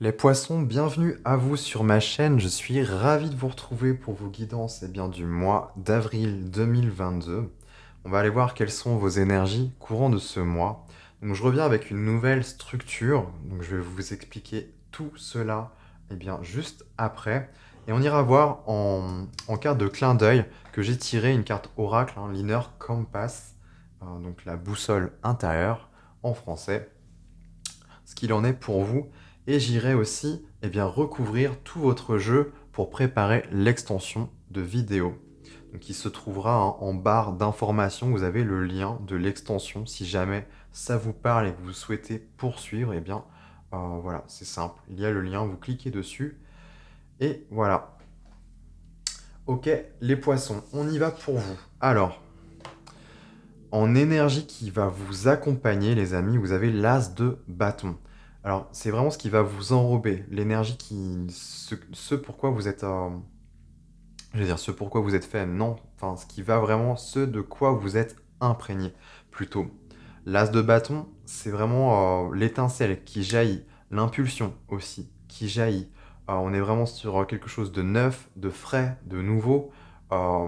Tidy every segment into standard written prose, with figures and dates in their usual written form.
Les poissons, bienvenue à vous sur ma chaîne. Je suis ravi de vous retrouver pour vos guidances du mois d'avril 2022. On va aller voir quelles sont vos énergies courant de ce mois. Donc, je reviens avec une nouvelle structure. Donc, je vais vous expliquer tout cela juste après. Et on ira voir en carte de clin d'œil que j'ai tiré une carte oracle, l'Inner Compass, donc la boussole intérieure en français, ce qu'il en est pour vous. Et j'irai aussi recouvrir tout votre jeu pour préparer l'extension de vidéo. Donc il se trouvera en barre d'information, vous avez le lien de l'extension. Si jamais ça vous parle et que vous souhaitez poursuivre, voilà, c'est simple. Il y a le lien, vous cliquez dessus et voilà. Ok, les poissons, on y va pour vous. Alors, en énergie qui va vous accompagner, les amis, vous avez l'as de bâton. Alors, c'est vraiment ce qui va vous enrober, l'énergie ce pourquoi vous êtes, je veux dire, ce pourquoi vous êtes fait, non, enfin, ce qui va vraiment, ce de quoi vous êtes imprégné, plutôt. L'as de bâton, c'est vraiment l'étincelle qui jaillit, l'impulsion aussi, qui jaillit. On est vraiment sur quelque chose de neuf, de frais, de nouveau. Euh,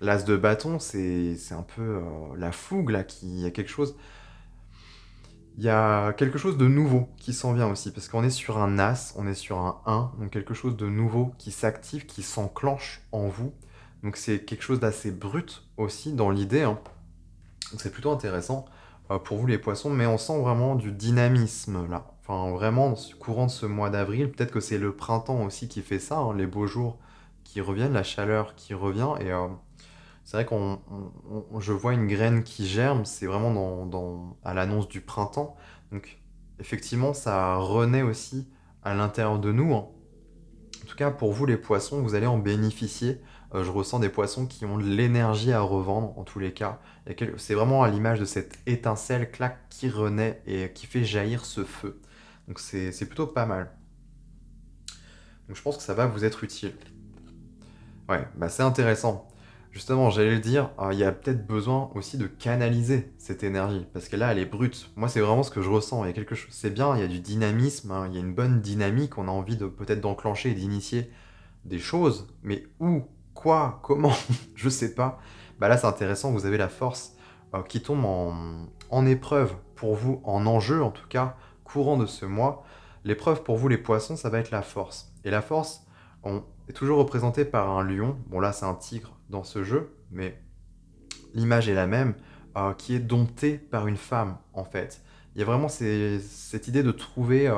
L'as de bâton, c'est un peu la fougue, là, il y a quelque chose. Il y a quelque chose de nouveau qui s'en vient aussi, parce qu'on est sur un as, on est sur un 1, donc quelque chose de nouveau qui s'active, qui s'enclenche en vous. Donc c'est quelque chose d'assez brut aussi dans l'idée, hein. Donc c'est plutôt intéressant pour vous les poissons, mais on sent vraiment du dynamisme là. Enfin vraiment, dans ce courant de ce mois d'avril, peut-être que c'est le printemps aussi qui fait ça, hein, les beaux jours qui reviennent, la chaleur qui revient, et c'est vrai je vois une graine qui germe, c'est vraiment à l'annonce du printemps. Donc, effectivement, ça renaît aussi à l'intérieur de nous, hein. En tout cas, pour vous, les poissons, vous allez en bénéficier. Je ressens des poissons qui ont de l'énergie à revendre, en tous les cas. C'est vraiment à l'image de cette étincelle, clac, qui renaît et qui fait jaillir ce feu. Donc, c'est plutôt pas mal. Donc, je pense que ça va vous être utile. Ouais, bah c'est intéressant. Justement, j'allais le dire, il y a peut-être besoin aussi de canaliser cette énergie, parce que là, elle est brute. Moi, c'est vraiment ce que je ressens. Il y a quelque chose, c'est bien, il y a du dynamisme, hein, il y a une bonne dynamique, on a envie de peut-être d'enclencher et d'initier des choses, mais où, quoi, comment, je sais pas. Bah là, c'est intéressant, vous avez la force qui tombe en épreuve pour vous, en enjeu en tout cas, courant de ce mois. L'épreuve pour vous, les poissons, ça va être la force. Et la force, on est toujours représentée par un lion. Bon, là, c'est un tigre dans ce jeu, mais l'image est la même, qui est dompté par une femme, en fait. Il y a vraiment cette idée de trouver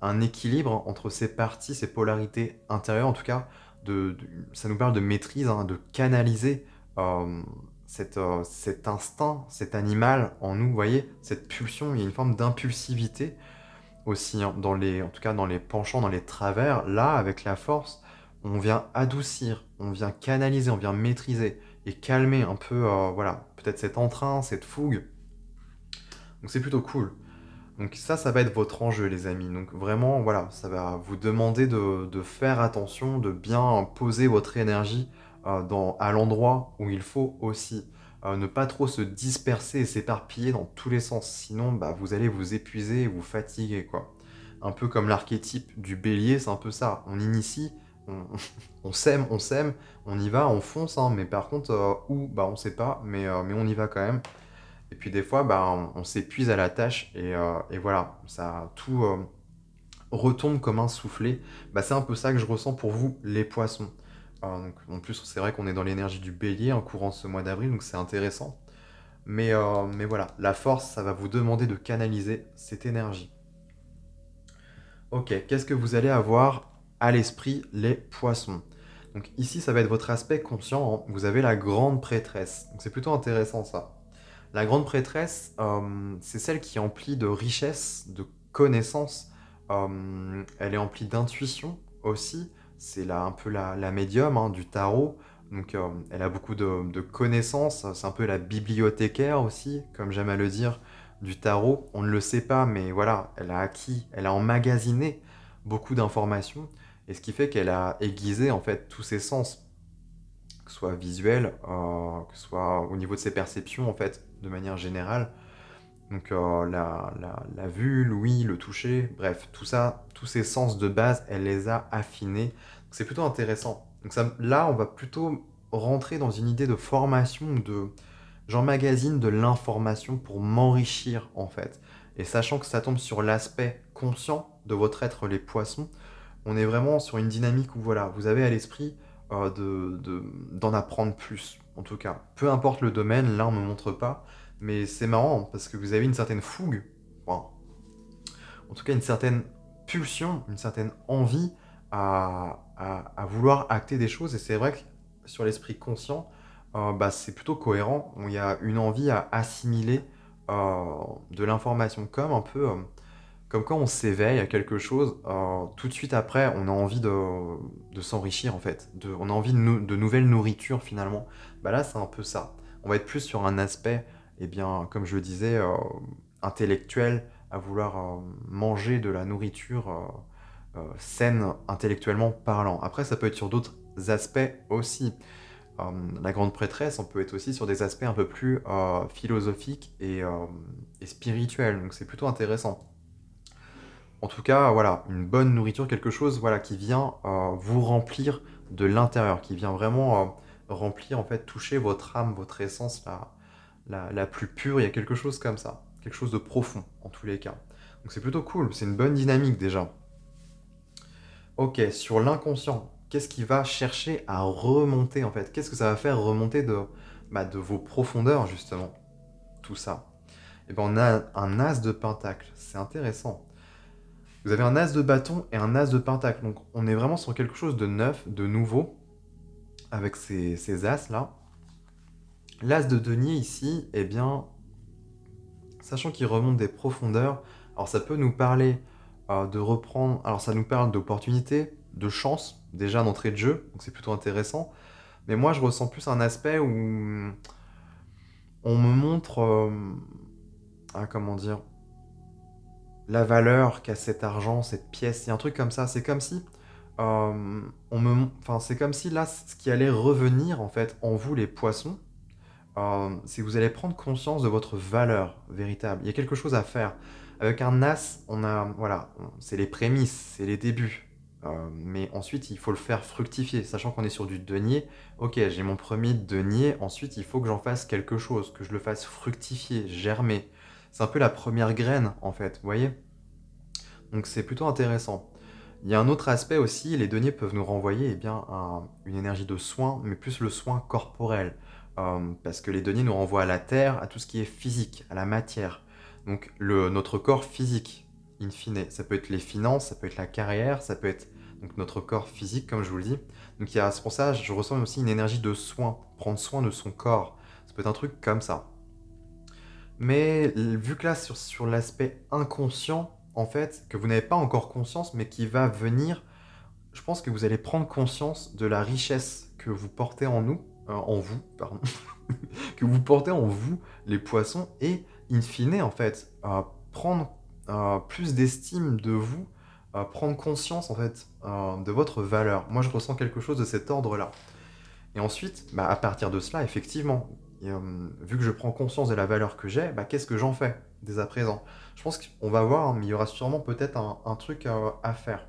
un équilibre entre ces parties, ces polarités intérieures, en tout cas, ça nous parle de maîtrise, hein, de canaliser euh, cet instinct, cet animal en nous, vous voyez, cette pulsion, il y a une forme d'impulsivité aussi, hein, en tout cas dans les penchants, dans les travers. Là, avec la force, on vient adoucir, on vient canaliser, on vient maîtriser et calmer un peu, voilà, peut-être cet entrain, cette fougue. Donc c'est plutôt cool. Donc ça va être votre enjeu, les amis. Donc vraiment, voilà, ça va vous demander de faire attention, de bien poser votre énergie à l'endroit où il faut aussi. Ne pas trop se disperser et s'éparpiller dans tous les sens. Sinon, bah, vous allez vous épuiser et vous fatiguer, quoi. Un peu comme l'archétype du bélier, c'est un peu ça. On initie, on, on sème, on y va, on fonce, hein, mais par contre, où, bah, on sait pas, mais on y va quand même. Et puis des fois, bah, on s'épuise à la tâche et voilà, ça tout retombe comme un soufflé. Bah, c'est un peu ça que je ressens pour vous, les poissons. Donc, en plus, c'est vrai qu'on est dans l'énergie du bélier en courant ce mois d'avril, donc c'est intéressant. Mais voilà, la force, ça va vous demander de canaliser cette énergie. Ok, qu'est-ce que vous allez avoir à l'esprit, les poissons? Donc ici, ça va être votre aspect conscient, hein. Vous avez la grande prêtresse. Donc c'est plutôt intéressant ça. La grande prêtresse, c'est celle qui est emplie de richesse, de connaissances. Elle est emplie d'intuition aussi. C'est un peu la médium, hein, du tarot. Donc elle a beaucoup de connaissances. C'est un peu la bibliothécaire aussi, comme j'aime à le dire, du tarot. On ne le sait pas, mais voilà, elle a acquis, elle a emmagasiné beaucoup d'informations, et ce qui fait qu'elle a aiguisé, en fait, tous ses sens, que ce soit visuel, que ce soit au niveau de ses perceptions, en fait, de manière générale. Donc la vue, l'ouïe, le toucher, bref, tout ça, tous ces sens de base, elle les a affinés. Donc c'est plutôt intéressant. Donc ça, là, on va plutôt rentrer dans une idée de formation, de j'emmagasine de l'information pour m'enrichir en fait. Et sachant que ça tombe sur l'aspect conscient de votre être les poissons, on est vraiment sur une dynamique où voilà, vous avez à l'esprit d'en apprendre plus, en tout cas. Peu importe le domaine, là on ne me montre pas, mais c'est marrant parce que vous avez une certaine fougue, enfin, en tout cas une certaine pulsion, une certaine envie à vouloir acter des choses. Et c'est vrai que sur l'esprit conscient, bah, c'est plutôt cohérent. Il y a une envie à assimiler de l'information, comme un peu comme quand on s'éveille à quelque chose, tout de suite après, on a envie de s'enrichir en fait. On a envie de nouvelles nourritures finalement. Bah là, c'est un peu ça. On va être plus sur un aspect, eh bien, comme je le disais, intellectuel, à vouloir manger de la nourriture saine intellectuellement parlant. Après, ça peut être sur d'autres aspects aussi. La grande prêtresse, on peut être aussi sur des aspects un peu plus philosophiques et spirituels. Donc c'est plutôt intéressant. En tout cas, voilà, une bonne nourriture, quelque chose voilà, qui vient vous remplir de l'intérieur, qui vient vraiment remplir, en fait, toucher votre âme, votre essence la plus pure. Il y a quelque chose comme ça, quelque chose de profond, en tous les cas. Donc c'est plutôt cool, c'est une bonne dynamique déjà. Ok, sur l'inconscient, qu'est-ce qui va chercher à remonter, en fait? Qu'est-ce que ça va faire remonter de vos profondeurs, justement, tout ça? Et ben on a un as de pentacle, c'est intéressant. Vous avez un as de bâton et un as de pentacle. Donc on est vraiment sur quelque chose de neuf, de nouveau, avec ces as-là. L'as de denier ici, eh bien, sachant qu'il remonte des profondeurs, alors ça peut nous parler de reprendre... Alors ça nous parle d'opportunité, de chance, déjà d'entrée de jeu, donc c'est plutôt intéressant. Mais moi je ressens plus un aspect où on me montre... comment dire, la valeur qu'a cet argent, cette pièce, il y a un truc comme ça. C'est comme si, enfin, c'est comme si là, ce qui allait revenir en fait en vous les poissons, c'est que vous allez prendre conscience de votre valeur véritable. Il y a quelque chose à faire. Avec un as, on a, voilà, c'est les prémices, c'est les débuts. Mais ensuite, il faut le faire fructifier, sachant qu'on est sur du denier. Ok, j'ai mon premier denier, ensuite il faut que j'en fasse quelque chose, que je le fasse fructifier, germer. C'est un peu la première graine, en fait, vous voyez? Donc c'est plutôt intéressant. Il y a un autre aspect aussi, les deniers peuvent nous renvoyer eh bien, à une énergie de soin, mais plus le soin corporel. Parce que les deniers nous renvoient à la terre, à tout ce qui est physique, à la matière. Donc notre corps physique, in fine, ça peut être les finances, ça peut être la carrière, ça peut être donc, notre corps physique, comme je vous le dis. Donc c'est pour ça, je ressens aussi une énergie de soin, prendre soin de son corps. Ça peut être un truc comme ça. Mais vu que là, sur l'aspect inconscient, en fait, que vous n'avez pas encore conscience, mais qui va venir, je pense que vous allez prendre conscience de la richesse que vous portez en nous, en vous, pardon, que vous portez en vous, les poissons, et in fine, en fait, prendre plus d'estime de vous, prendre conscience, en fait, de votre valeur. Moi, je ressens quelque chose de cet ordre-là. Et ensuite, bah, à partir de cela, effectivement, et, vu que je prends conscience de la valeur que j'ai, bah, qu'est-ce que j'en fais dès à présent? Je pense qu'on va voir, hein, mais il y aura sûrement peut-être un truc à faire.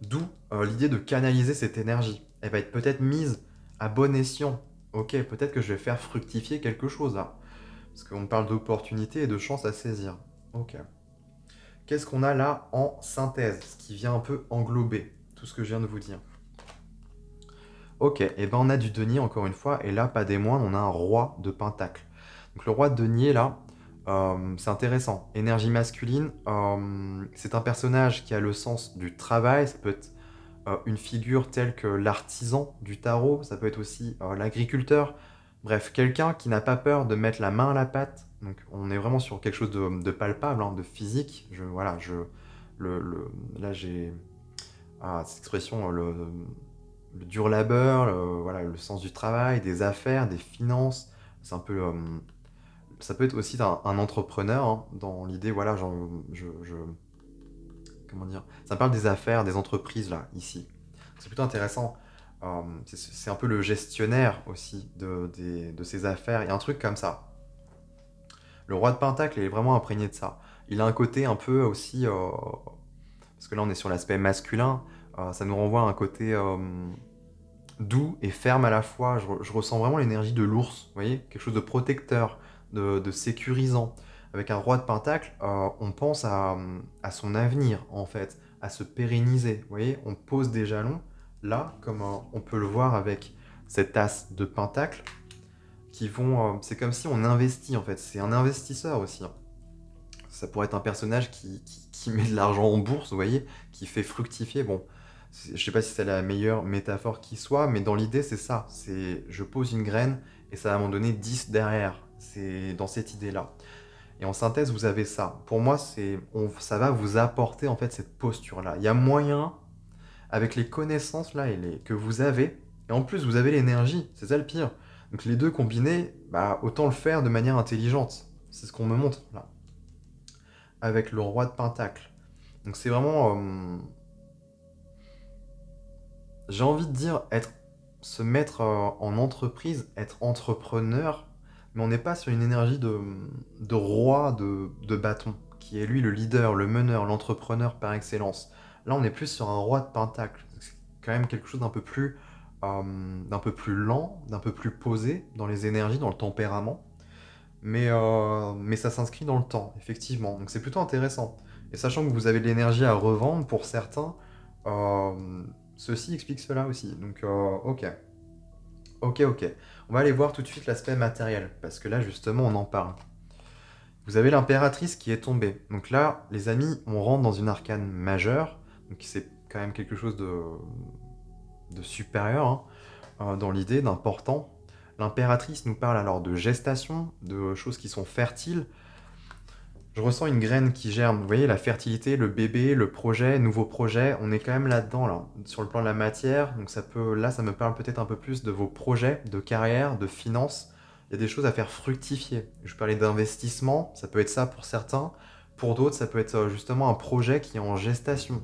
D'où l'idée de canaliser cette énergie. Elle va être peut-être mise à bon escient. Ok, peut-être que je vais faire fructifier quelque chose là. Parce qu'on parle d'opportunité et de chance à saisir. Ok. Qu'est-ce qu'on a là en synthèse? Ce qui vient un peu englober tout ce que je viens de vous dire. Ok, et ben on a du denier encore une fois, et là, pas des moindres, on a un roi de pentacle. Donc le roi de denier, là, c'est intéressant. Énergie masculine, c'est un personnage qui a le sens du travail, ça peut être une figure telle que l'artisan du tarot, ça peut être aussi l'agriculteur, bref, quelqu'un qui n'a pas peur de mettre la main à la pâte. Donc on est vraiment sur quelque chose de palpable, hein, de physique. Voilà, là j'ai cette expression, le dur labeur, voilà, le sens du travail, des affaires, des finances. C'est un peu, ça peut être aussi un entrepreneur, hein, dans l'idée, voilà, genre, comment dire? Ça parle des affaires, des entreprises là, ici. C'est plutôt intéressant. C'est un peu le gestionnaire aussi de ces affaires. Il y a un truc comme ça. Le roi de Pentacle est vraiment imprégné de ça. Il a un côté un peu aussi, parce que là on est sur l'aspect masculin, ça nous renvoie à un côté doux et ferme à la fois. Je ressens vraiment l'énergie de l'ours, vous voyez? Quelque chose de protecteur, de sécurisant. Avec un roi de Pentacle, on pense à son avenir, en fait, à se pérenniser. Vous voyez? On pose des jalons, là, comme on peut le voir avec cette as de Pentacle, qui vont... c'est comme si on investit, en fait. C'est un investisseur aussi, hein. Ça pourrait être un personnage qui met de l'argent en bourse, vous voyez, qui fait fructifier. Bon, je sais pas si c'est la meilleure métaphore qui soit, mais dans l'idée, c'est ça. C'est je pose une graine et ça va m'en donner 10 derrière. C'est dans cette idée-là. Et en synthèse, vous avez ça. Pour moi, ça va vous apporter en fait cette posture-là. Il y a moyen, avec les connaissances là que vous avez, et en plus vous avez l'énergie, c'est ça le pire. Donc les deux combinés, bah, autant le faire de manière intelligente. C'est ce qu'on me montre là avec le roi de Pentacle. Donc c'est vraiment, j'ai envie de dire, se mettre en entreprise, être entrepreneur, mais on n'est pas sur une énergie de roi de bâton, qui est lui le leader, le meneur, l'entrepreneur par excellence. Là, on est plus sur un roi de Pentacle. C'est quand même quelque chose d'un peu plus lent, d'un peu plus posé dans les énergies, dans le tempérament. Mais ça s'inscrit dans le temps, effectivement. Donc c'est plutôt intéressant. Et sachant que vous avez de l'énergie à revendre pour certains, euh, ceci explique cela aussi. Donc ok, ok. On va aller voir tout de suite l'aspect matériel, parce que là justement on en parle. Vous avez l'impératrice qui est tombée. Donc là, les amis, on rentre dans une arcane majeure. Donc c'est quand même quelque chose de supérieur, hein, dans l'idée, d'important. L'impératrice nous parle alors de gestation, de choses qui sont fertiles. Je ressens une graine qui germe. Vous voyez, la fertilité, le bébé, le projet, nouveau projet, on est quand même là-dedans, là, sur le plan de la matière. Donc là, ça me parle peut-être un peu plus de vos projets, de carrière, de finances. Il y a des choses à faire fructifier. Je parlais d'investissement, ça peut être ça pour certains. Pour d'autres, ça peut être justement un projet qui est en gestation.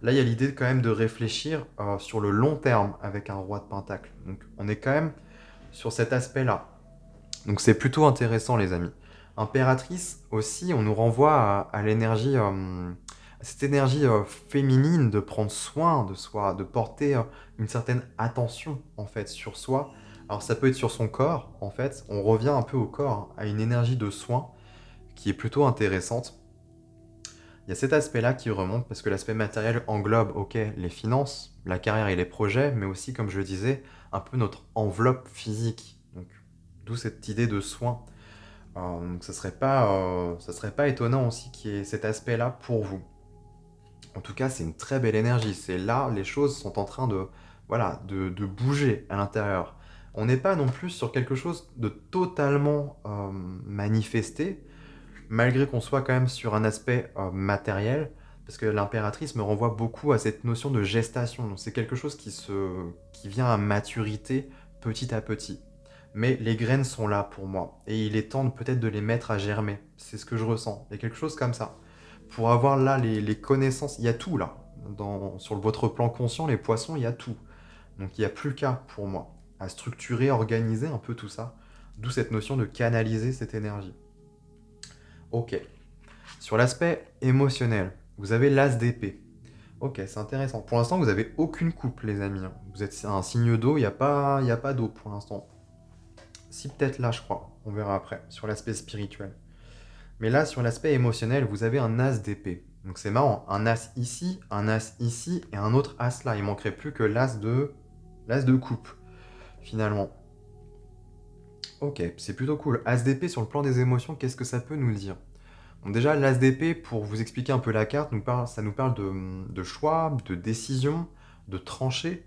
Là, il y a l'idée quand même de réfléchir sur le long terme avec un roi de Pentacle. Donc, on est quand même sur cet aspect-là. Donc c'est plutôt intéressant, les amis. Impératrice aussi, on nous renvoie à l'énergie, à cette énergie féminine de prendre soin de soi, de porter une certaine attention en fait sur soi. Alors ça peut être sur son corps, en fait, on revient un peu au corps, hein, à une énergie de soin qui est plutôt intéressante. Il y a cet aspect-là qui remonte parce que l'aspect matériel englobe, ok, les finances, la carrière et les projets, mais aussi, comme je le disais, un peu notre enveloppe physique. Donc, d'où cette idée de soin. Donc, ça serait pas étonnant aussi qu'il y ait cet aspect-là pour vous. En tout cas, c'est une très belle énergie. C'est là, les choses sont en train voilà, de bouger à l'intérieur. On n'est pas non plus sur quelque chose de totalement manifesté, malgré qu'on soit quand même sur un aspect matériel, parce que l'impératrice me renvoie beaucoup à cette notion de gestation. Donc c'est quelque chose qui vient à maturité petit à petit. Mais les graines sont là pour moi, et il est temps peut-être de les mettre à germer. C'est ce que je ressens. Il y a quelque chose comme ça. Pour avoir là les connaissances, il y a tout là. Sur votre plan conscient, les poissons, il y a tout. Donc il n'y a plus qu'à, pour moi, à structurer, organiser un peu tout ça. D'où cette notion de canaliser cette énergie. Ok. Sur l'aspect émotionnel, vous avez l'as d'épée. Ok, c'est intéressant. Pour l'instant, vous n'avez aucune coupe, les amis, hein. Vous êtes un signe d'eau, il y a pas d'eau pour l'instant. Si, peut-être là, je crois. On verra après, sur l'aspect spirituel. Mais là, sur l'aspect émotionnel, vous avez un as d'épée. Donc c'est marrant, un as ici et un autre as là. Il manquerait plus que l'as de coupe, finalement. Ok, c'est plutôt cool. As d'épée sur le plan des émotions, qu'est-ce que ça peut nous dire? Donc déjà, l'As d'épée, pour vous expliquer un peu la carte, ça nous parle de choix, de décision, de trancher,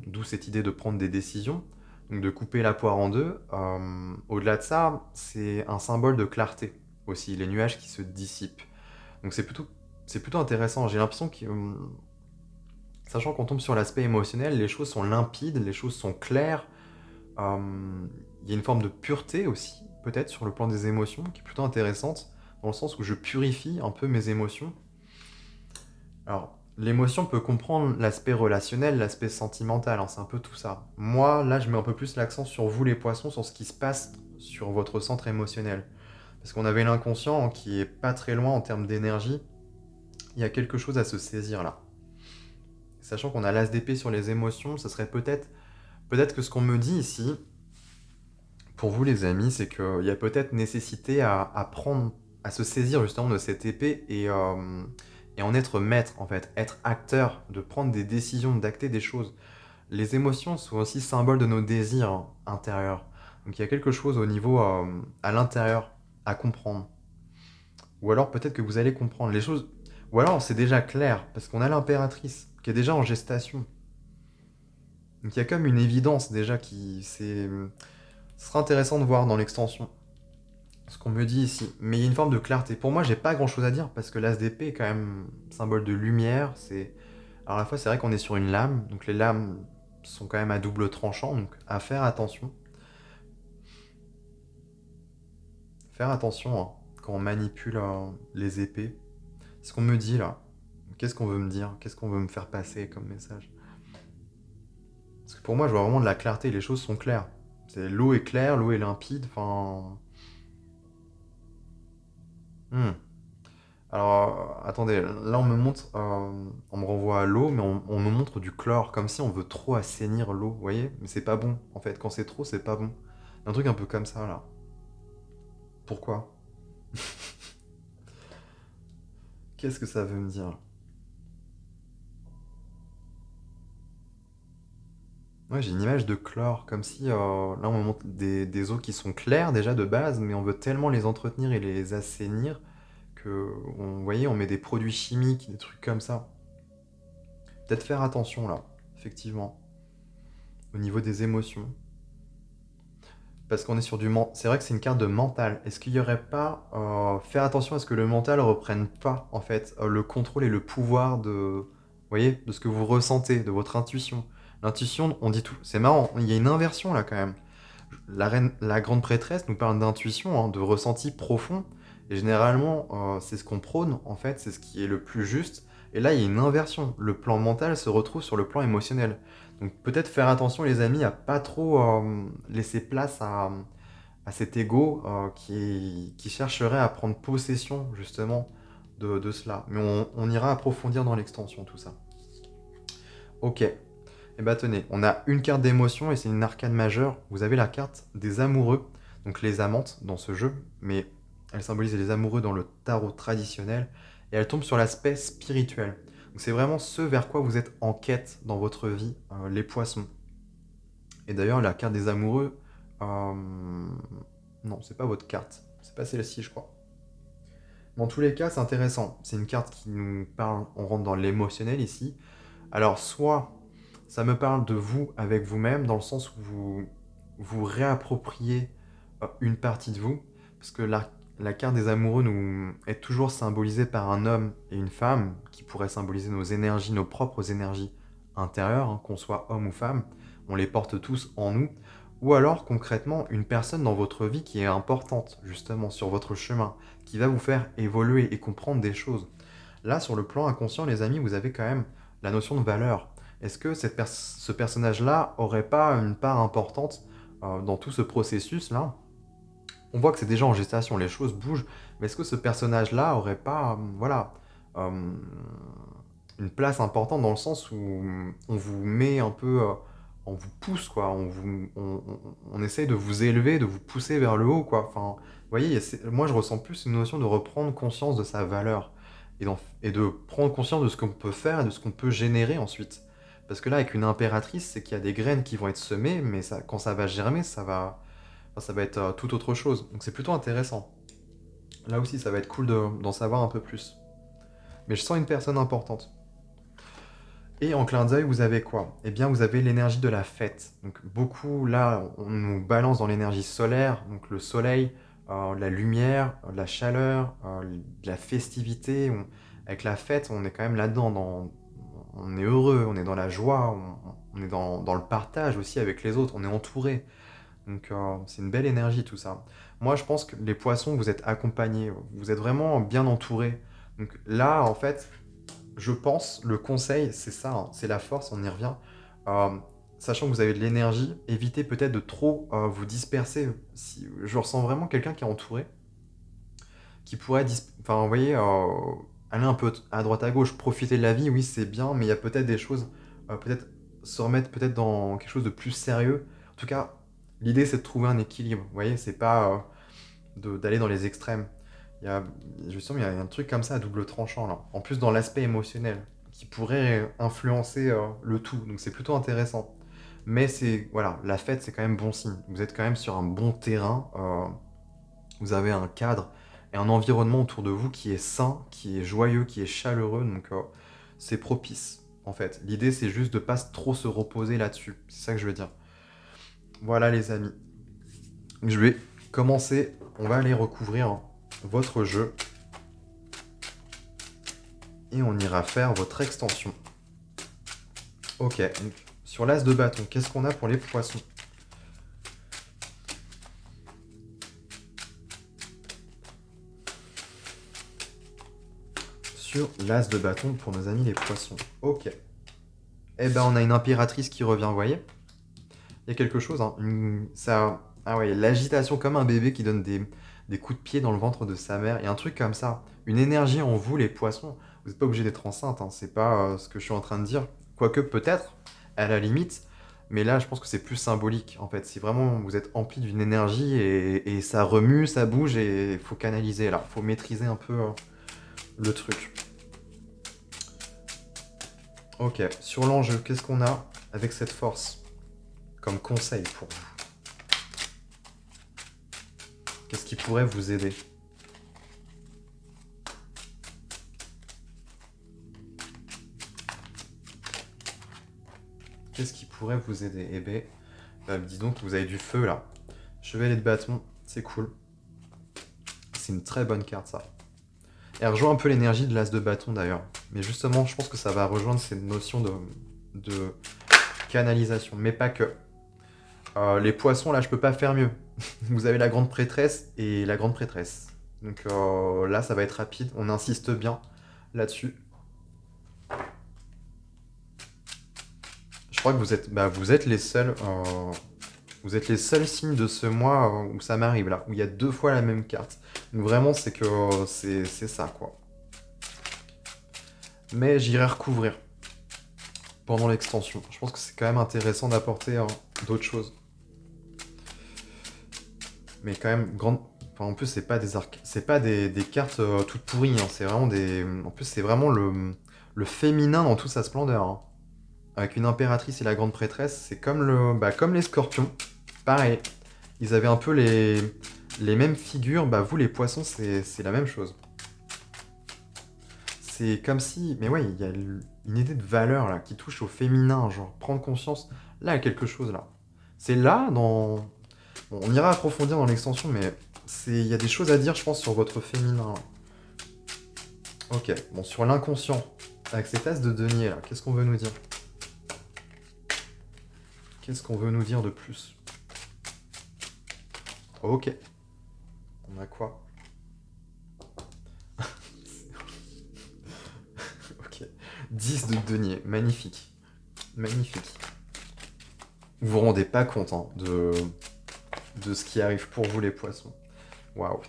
d'où cette idée de prendre des décisions, donc de couper la poire en deux. Au-delà de ça, c'est un symbole de clarté aussi, les nuages qui se dissipent. Donc c'est plutôt intéressant. J'ai l'impression que, sachant qu'on tombe sur l'aspect émotionnel, les choses sont limpides, les choses sont claires. Il y a une forme de pureté aussi, peut-être sur le plan des émotions, qui est plutôt intéressante dans le sens où je purifie un peu mes émotions. Alors, l'émotion peut comprendre l'aspect relationnel, l'aspect sentimental, hein, c'est un peu tout ça. Moi, là, je mets un peu plus l'accent sur vous, les poissons, sur ce qui se passe sur votre centre émotionnel. Parce qu'on avait l'inconscient hein, qui est pas très loin en termes d'énergie. Il y a quelque chose à se saisir là. Sachant qu'on a l'as d'épée sur les émotions, ce serait peut-être que ce qu'on me dit ici, pour vous les amis, c'est qu'il y a peut-être nécessité à prendre, à se saisir justement de cette épée et en être maître en fait, être acteur, de prendre des décisions, d'acter des choses. Les émotions sont aussi symboles de nos désirs hein, intérieurs. Donc il y a quelque chose au niveau à l'intérieur à comprendre. Ou alors peut-être que vous allez comprendre les choses. Ou alors c'est déjà clair, parce qu'on a l'impératrice qui est déjà en gestation. Donc il y a comme une évidence déjà qui... Ce sera intéressant de voir dans l'extension ce qu'on me dit ici. Mais il y a une forme de clarté. Pour moi, j'ai pas grand chose à dire parce que l'as d'épée est quand même symbole de lumière. Alors à la fois, c'est vrai qu'on est sur une lame. Donc les lames sont quand même à double tranchant. Donc à faire attention. Faire attention hein, quand on manipule les épées. Ce qu'on me dit là. Qu'est-ce qu'on veut me dire? Qu'est-ce qu'on veut me faire passer comme message? Parce que pour moi, je vois vraiment de la clarté. Les choses sont claires. L'eau est claire, l'eau est limpide. Enfin. Hmm. Alors, attendez, là on me montre, on me renvoie à l'eau, mais on me montre du chlore, comme si on veut trop assainir l'eau, vous voyez? Mais c'est pas bon, en fait, quand c'est trop, c'est pas bon. Un truc un peu comme ça, là. Pourquoi? Qu'est-ce que ça veut me dire? Ouais, j'ai une image de chlore, comme si, là on me montre des eaux qui sont claires déjà de base, mais on veut tellement les entretenir et les assainir que, vous voyez, on met des produits chimiques, des trucs comme ça. Peut-être faire attention, là, effectivement, au niveau des émotions. Parce qu'on est sur du mental. C'est vrai que c'est une carte de mental. Est-ce qu'il n'y aurait pas... faire attention à ce que le mental reprenne pas, en fait, le contrôle et le pouvoir de... Vous voyez, de ce que vous ressentez, de votre intuition. L'intuition, on dit tout. C'est marrant, il y a une inversion là quand même. La grande prêtresse nous parle d'intuition, hein, de ressenti profond. Et généralement, c'est ce qu'on prône, en fait, c'est ce qui est le plus juste. Et là, il y a une inversion. Le plan mental se retrouve sur le plan émotionnel. Donc peut-être faire attention, les amis, à pas trop laisser place à cet ego qui chercherait à prendre possession, justement, de cela. Mais on ira approfondir dans l'extension, tout ça. Ok. Et bah tenez, on a une carte d'émotion et c'est une arcane majeure. Vous avez la carte des amoureux, donc les amantes dans ce jeu, mais elle symbolise les amoureux dans le tarot traditionnel et elle tombe sur l'aspect spirituel. Donc c'est vraiment ce vers quoi vous êtes en quête dans votre vie, les poissons. Et d'ailleurs, la carte des amoureux, non, c'est pas votre carte, c'est pas celle-ci, je crois. Dans tous les cas, c'est intéressant. C'est une carte qui nous parle, on rentre dans l'émotionnel ici. Alors, soit ça me parle de vous avec vous-même, dans le sens où vous réappropriez une partie de vous, parce que la carte des amoureux nous est toujours symbolisée par un homme et une femme, qui pourraient symboliser nos énergies, nos propres énergies intérieures, hein, qu'on soit homme ou femme, on les porte tous en nous, ou alors concrètement une personne dans votre vie qui est importante, justement, sur votre chemin, qui va vous faire évoluer et comprendre des choses. Là, sur le plan inconscient, les amis, vous avez quand même la notion de valeur. Est-ce que ce personnage-là aurait pas une part importante dans tout ce processus-là? On voit que c'est déjà en gestation, les choses bougent, mais est-ce que ce personnage-là aurait pas, voilà, euh, une place importante dans le sens où on vous met un peu, on vous pousse, quoi, on essaye de vous élever, de vous pousser vers le haut, quoi. Enfin, vous voyez, moi je ressens plus une notion de reprendre conscience de sa valeur et de prendre conscience de ce qu'on peut faire et de ce qu'on peut générer ensuite. Parce que là, avec une impératrice, c'est qu'il y a des graines qui vont être semées, mais ça, quand ça va germer, ça va être tout autre chose. Donc c'est plutôt intéressant. Là aussi, ça va être cool d'en savoir un peu plus. Mais je sens une personne importante. Et en clin d'œil, vous avez quoi? Eh bien, vous avez l'énergie de la fête. Donc beaucoup, là, on nous balance dans l'énergie solaire, donc le soleil, la lumière, la chaleur, la festivité. Avec la fête, on est quand même là-dedans. On est heureux, on est dans la joie, on est dans le partage aussi avec les autres, on est entouré. Donc c'est une belle énergie tout ça. Moi, je pense que les poissons, vous êtes accompagnés, vous êtes vraiment bien entourés. Donc là, en fait, je pense, le conseil, c'est ça, hein, c'est la force, on y revient. Euh, Sachant que vous avez de l'énergie, évitez peut-être de trop vous disperser. Si, je ressens vraiment quelqu'un qui est entouré, qui pourrait, enfin, vous voyez, aller un peu à droite à gauche, profiter de la vie, oui, c'est bien, mais il y a peut-être des choses, peut-être se remettre peut-être dans quelque chose de plus sérieux. En tout cas, l'idée, c'est de trouver un équilibre. Vous voyez, c'est pas d'aller dans les extrêmes. Il y a, justement, il y a un truc comme ça à double tranchant, là. En plus, dans l'aspect émotionnel, qui pourrait influencer le tout. Donc, c'est plutôt intéressant. Mais c'est, voilà, la fête, c'est quand même bon signe. Vous êtes quand même sur un bon terrain. Vous avez un cadre et un environnement autour de vous qui est sain, qui est joyeux, qui est chaleureux. Donc, c'est propice, en fait. L'idée, c'est juste de pas trop se reposer là-dessus. C'est ça que je veux dire. Voilà, les amis. Je vais commencer. On va aller recouvrir votre jeu et on ira faire votre extension. Ok, donc sur l'as de bâton, qu'est-ce qu'on a pour les poissons? Sur l'as de bâton pour nos amis les poissons. Ok. Eh ben, on a une impératrice qui revient, vous voyez? Il y a quelque chose, hein. Ça... Ah ouais, l'agitation comme un bébé qui donne des coups de pied dans le ventre de sa mère. Il y a un truc comme ça. Une énergie en vous, les poissons. Vous n'êtes pas obligé d'être enceinte, hein. C'est pas ce que je suis en train de dire. Quoique peut-être, à la limite. Mais là, je pense que c'est plus symbolique, en fait. Si vraiment vous êtes empli d'une énergie et ça remue, ça bouge et il faut canaliser là. Il faut maîtriser un peu le truc. Ok, sur l'enjeu, qu'est-ce qu'on a avec cette force comme conseil pour vous? Qu'est-ce qui pourrait vous aider? Qu'est-ce qui pourrait vous aider? Eh ben, dis donc, vous avez du feu là. Chevalier de bâton, c'est cool. C'est une très bonne carte ça. Elle rejoint un peu l'énergie de l'as de bâton d'ailleurs. Mais justement, je pense que ça va rejoindre cette notion de canalisation. Mais pas que. Les poissons, là, je peux pas faire mieux. Vous avez la grande prêtresse et la grande prêtresse. Donc là, ça va être rapide. On insiste bien là-dessus. Je crois que vous êtes les seuls. Vous êtes les seuls signes de ce mois où ça m'arrive là, où il y a 2 fois la même carte. Donc vraiment, c'est que c'est ça quoi. Mais j'irai recouvrir pendant l'extension. Je pense que c'est quand même intéressant d'apporter d'autres choses. Mais quand même, grande. Enfin, en plus, c'est pas des arcs, c'est pas des cartes toutes pourries. Hein. C'est vraiment des. En plus, c'est vraiment le féminin dans toute sa splendeur. Hein. Avec une impératrice et la grande prêtresse, c'est comme comme les scorpions. Pareil. Ils avaient un peu les mêmes figures. Bah, vous, les poissons, c'est la même chose. C'est comme si. Mais ouais, il y a une idée de valeur là qui touche au féminin. Genre, prendre conscience. Là, il y a quelque chose là. C'est là, dans. Bon, on ira approfondir dans l'extension, mais il y a des choses à dire, je pense, sur votre féminin. Là. Ok, bon, sur l'inconscient, avec cette as de denier là, qu'est-ce qu'on veut nous dire? Qu'est-ce qu'on veut nous dire de plus? Ok. On a quoi? Ok. 10 de denier, magnifique. Magnifique. Vous vous rendez pas compte hein, de ce qui arrive pour vous les poissons. Waouh.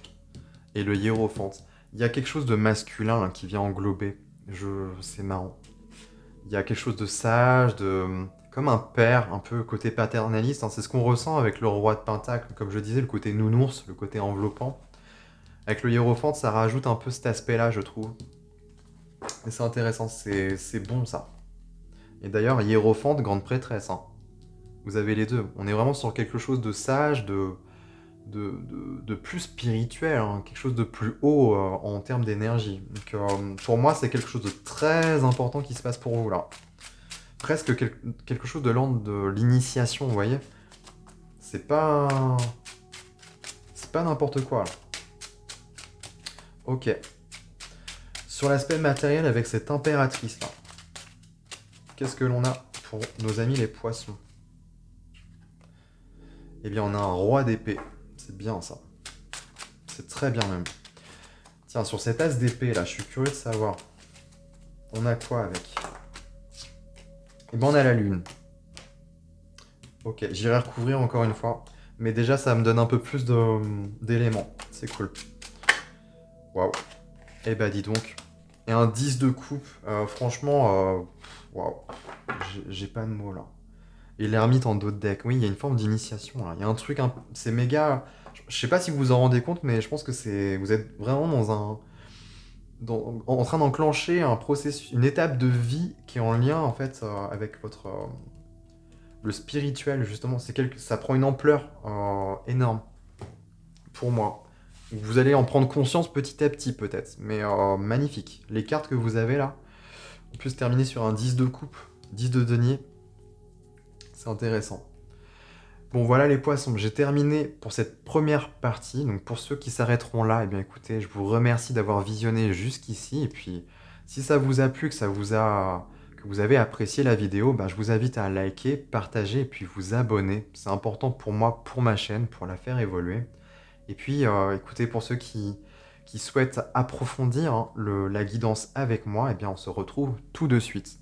Et le hiérophante. Il y a quelque chose de masculin là, qui vient englober. C'est marrant. Il y a quelque chose de sage, comme un père, un peu côté paternaliste. Hein. C'est ce qu'on ressent avec le roi de Pentacle. Comme je disais, le côté nounours, le côté enveloppant. Avec le hiérophante, ça rajoute un peu cet aspect-là, je trouve. Et c'est intéressant, c'est bon ça. Et d'ailleurs, hiérophante, grande prêtresse. Hein. Vous avez les deux. On est vraiment sur quelque chose de sage, de plus spirituel, hein, quelque chose de plus haut en termes d'énergie. Donc pour moi, c'est quelque chose de très important qui se passe pour vous là. Presque quelque chose de l'ordre de l'initiation, vous voyez. C'est pas... C'est pas n'importe quoi là. Ok. Sur l'aspect matériel avec cette impératrice là, qu'est-ce que l'on a pour nos amis les poissons? Eh bien, on a un roi d'épée. C'est bien ça. C'est très bien même. Tiens, sur cet as d'épée là, je suis curieux de savoir. On a quoi avec? Et ben on a la lune. Ok, j'irai recouvrir encore une fois. Mais déjà, ça me donne un peu plus d'éléments. C'est cool. Waouh. Eh ben dis donc. Et un 10 de coupe. Franchement, waouh. J'ai pas de mots là. Et l'ermite en dos de deck. Oui, il y a une forme d'initiation là. Il y a un truc, c'est méga. Je sais pas si vous vous en rendez compte, mais je pense que vous êtes vraiment en train d'enclencher un processus, une étape de vie qui est en lien en fait avec le spirituel justement. Ça prend une ampleur énorme pour moi. Vous allez en prendre conscience petit à petit peut-être, mais magnifique. Les cartes que vous avez là, on peut se terminer sur un 10 de coupe, 10 de denier. C'est intéressant. Bon voilà les poissons, j'ai terminé pour cette première partie. Donc pour ceux qui s'arrêteront là, eh bien écoutez, je vous remercie d'avoir visionné jusqu'ici. Et puis si ça vous a plu, que vous avez apprécié la vidéo, bah, je vous invite à liker, partager et puis vous abonner. C'est important pour moi, pour ma chaîne, pour la faire évoluer. Et puis écoutez, pour ceux qui souhaitent approfondir hein, la guidance avec moi, eh bien on se retrouve tout de suite.